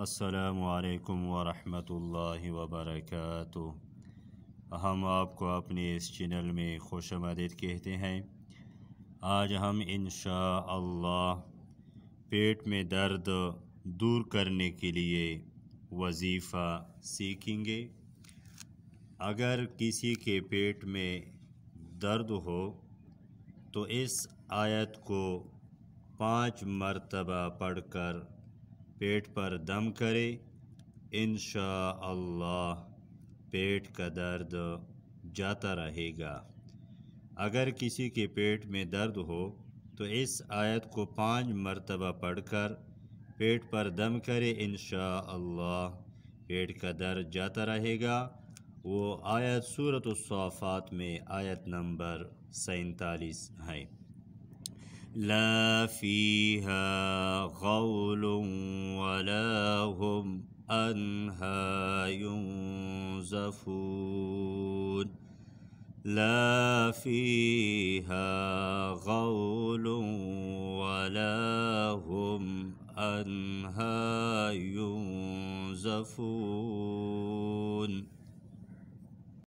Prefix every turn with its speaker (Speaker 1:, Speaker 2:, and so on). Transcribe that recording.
Speaker 1: السلام علیکم ورحمۃ اللہ وبرکاتہ۔ ہم آپ کو اپنے اس چینل میں خوش آمدید کہتے ہیں۔ آج ہم انشاءاللہ پیٹ میں درد دور کرنے کے لیے وظیفہ سیکھیں گے۔ اگر کسی کے پیٹ میں درد ہو تو اس آیت کو 5 مرتبہ پڑھ کر پیٹ پر دم کرے، انشاءاللہ پیٹ کا درد جاتا رہے گا۔ اگر کسی کے پیٹ میں درد ہو تو اس آیت کو 5 مرتبہ پڑھ کر پیٹ پر دم کرے، انشاءاللہ پیٹ کا درد جاتا رہے گا۔ وہ آیت سورۃ الصافات میں آیت نمبر 47 ہے۔ لا فيها غول ولا هم عنها ينزفون لا فيها غول ولا هم عنها ينزفون